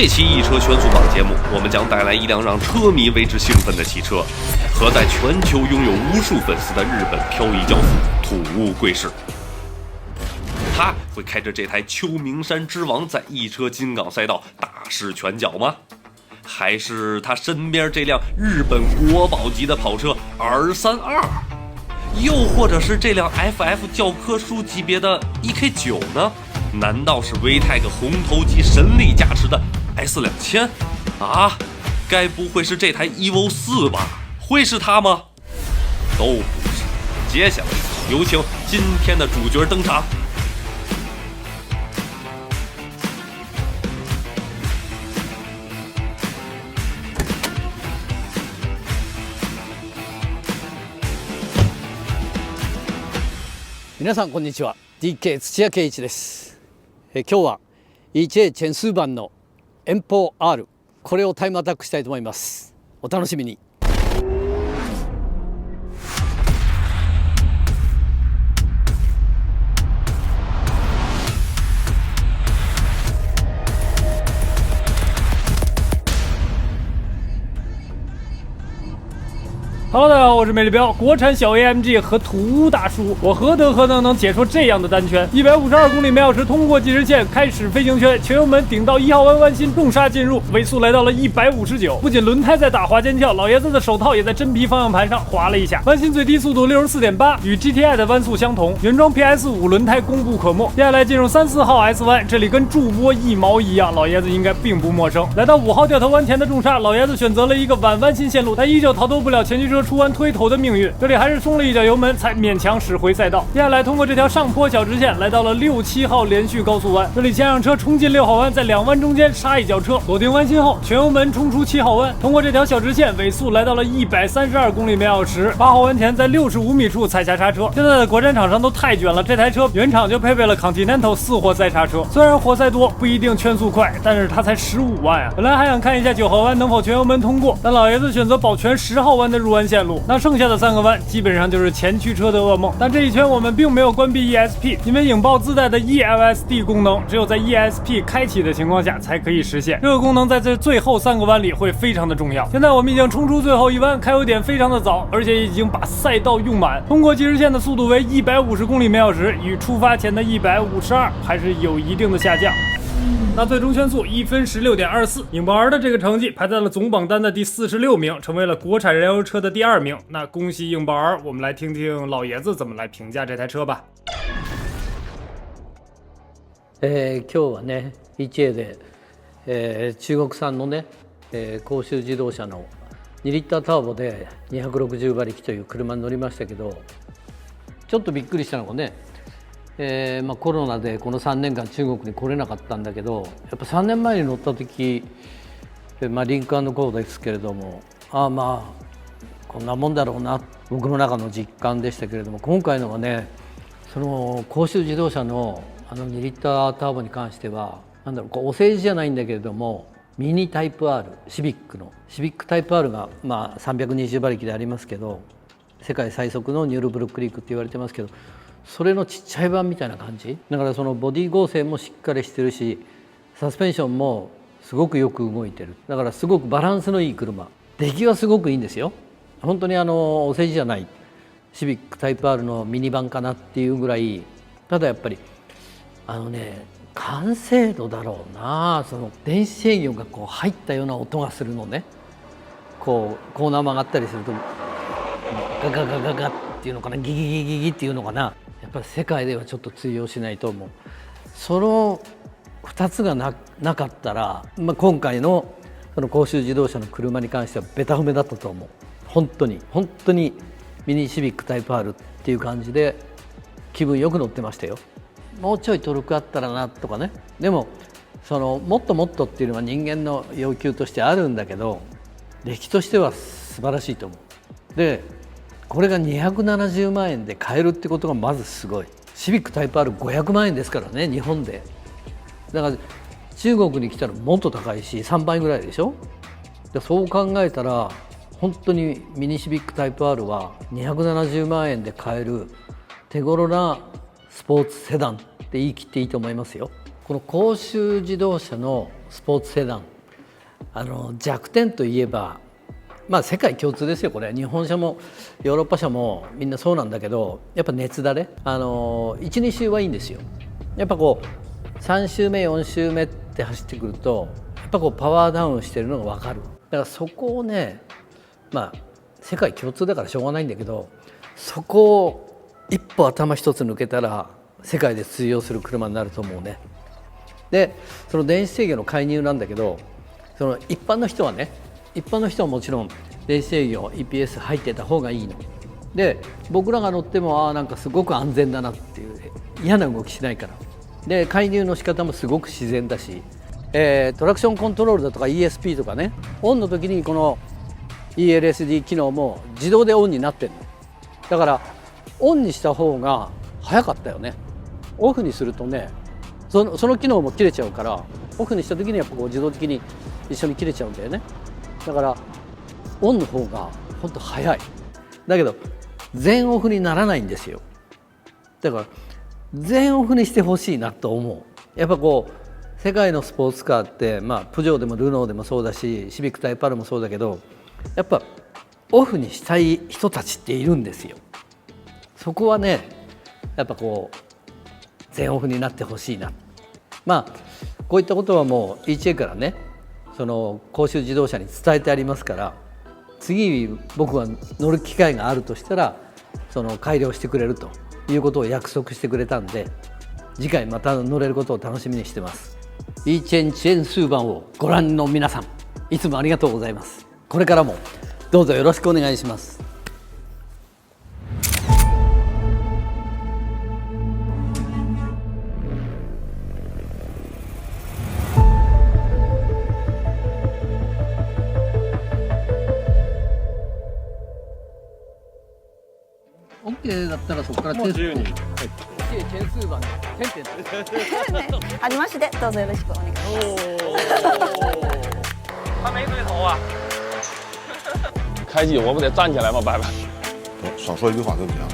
这期易车全速榜节目，我们将带来一辆让车迷为之兴奋的汽车和在全球拥有无数粉丝的日本漂移教父土屋贵士。他会开着这台秋名山之王在易车金港赛道大施拳脚吗？还是他身边这辆日本国宝级的跑车 R32？ 又或者是这辆 FF 教科书级别的 EK9 呢？难道是VTEC红头机神力加持的 S2000？ 啊，该不会是这台 EVO 4吧？会是它吗？都不是。接下来有请今天的主角登场。皆さんこんにちは。 DK 土屋圭一です。今日は EJ チェンスー版の遠方 R これをタイムアタックしたいと思います。お楽しみに。Hello， 大家好，我是美丽彪，国产小 AMG 和土屋大叔，我何德何能解说这样的单圈？152公里每小时通过计时线，开始飞行圈，全油门顶到1号弯弯心，重刹进入，尾速来到了159。不仅轮胎在打滑尖叫，老爷子的手套也在真皮方向盘上滑了一下。弯心最低速度64.8，与 GTI 的弯速相同。原装 PS5 轮胎功不可没。接下来进入3、4号 S 弯，这里跟驻波一毛一样，老爷子应该并不陌生。来到5号掉头弯前的重刹，老爷子选择了一个晚弯心线路，但依旧逃脱不了前驱车出弯推头的命运，这里还是松了一脚油门，才勉强驶回赛道。接下来通过这条上坡小直线，来到了6、7号连续高速弯，这里先让车冲进6号弯，在2弯中间刹一脚车，锁定弯心后，全油门冲出7号弯，通过这条小直线，尾速来到了132公里每小时。8号弯前在65米处踩下刹车。现在的国产厂商都太卷了，这台车原厂就配备了 Continental 4活塞刹车，虽然活塞多不一定圈速快，但是它才15万啊！本来还想看一下9号弯能否全油门通过，但老爷子选择保全10号弯的入弯线路。那剩下的3个弯基本上就是前驱车的噩梦。但这一圈我们并没有关闭 ESP， 因为影豹自带的 ELSD 功能只有在 ESP 开启的情况下才可以实现。这个功能在这最后3个弯里会非常的重要。现在我们已经冲出最后一弯，开油点非常的早，而且已经把赛道用满。通过计时线的速度为150公里每小时，与出发前的152还是有一定的下降。那最终圈速1分16.24，影豹 R 的这个成绩排在了总榜单的第46名，成为了国产燃油车的第2名。那恭喜影豹 R， 我们来听听老爷子怎么来评价这台车吧。今日はね EJ で、中国産のね、広州自動車の2リッターターボで260馬力という車に乗りましたけど、ちょっとびっくりしたのがね、コロナでこの3年間中国に来れなかったんだけど、やっぱ3年前に乗った時、リンク&コーですけれども、まあこんなもんだろうな、僕の中の実感でしたけれども、今回のはね、その広州自動車の2リッターターボに関しては、なんだろう、お世辞じゃないんだけれども、ミニタイプ R、シビックタイプ R が、320馬力でありますけど、世界最速のニュールブルックリークって言われてますけど、それのちっちゃい版みたいな感じだから、そのボディ剛性もしっかりしてるし、サスペンションもすごくよく動いてる。だからすごくバランスのいい車、出来はすごくいいんですよ。本当にお世辞じゃないシビックタイプ R のミニ版かなっていうぐらい。ただやっぱり完成度だろうな、その電子制御がこう入ったような音がするのね。こうコーナー曲がったりするとガガガガガっていうのかな、ギギギギギっていうのかな、やっぱり世界ではちょっと通用しないと思う。その2つが なかったら、今回のその広州自動車の車に関してはベタ褒めだったと思う。本当にミニシビックタイプ R っていう感じで気分よく乗ってましたよ。もうちょいトルクあったらなとかね。でもそのもっともっとっていうのは人間の要求としてあるんだけど、出来としては素晴らしいと思う。でこれが270万円で買えるってことがまずすごい。シビックタイプ R500 万円ですからね、日本で。だから中国に来たらもっと高いし、3倍ぐらいでしょ。でそう考えたら本当にミニシビックタイプ R は270万円で買える手頃なスポーツセダンって言い切っていいと思いますよ。この広州自動車のスポーツセダン弱点といえば、まあ世界共通ですよこれ。日本車もヨーロッパ車もみんなそうなんだけど、やっぱ熱だね。12周はいいんですよ。やっぱこう3周目4周目って走ってくるとやっぱこうパワーダウンしてるのが分かる。だからそこをね、まあ世界共通だからしょうがないんだけど、そこを一歩頭一つ抜けたら世界で通用する車になると思うね。でその電子制御の介入なんだけど、その一般の人はもちろん電子制御 EPS 入ってた方がいいので、僕らが乗ってもなんかすごく安全だなっていう、嫌な動きしないから。で介入の仕方もすごく自然だし、トラクションコントロールだとか ESP とかね、オンの時にこの ELSD 機能も自動でオンになってるのだから、オンにした方が早かったよね。オフにするとね、その機能も切れちゃうから、オフにした時にやっぱこう自動的に一緒に切れちゃうんだよね。だからオンの方が本当早い。だけど全オフにならないんですよ。だから全オフにしてほしいなと思う。やっぱこう世界のスポーツカーって、まあプジョーでもルノーでもそうだし、シビックタイプ R もそうだけど、やっぱオフにしたい人たちっているんですよ。そこはね、やっぱこう全オフになってほしいな。まあこういったことはもう EHA からね、その甲州自動車に伝えてありますから、次僕が乗る機会があるとしたらその改良してくれるということを約束してくれたんで、次回また乗れることを楽しみにしてます。イーチェンチェンスーバンをご覧の皆さん、いつもありがとうございます。これからもどうぞよろしくお願いします。OK だったらそこからもう自由に。チェンスーバンで点ありまして、どうぞよろしくお願いします。他没对头啊！开季我不得站起来吗？伯伯，少说一句话对不起啊。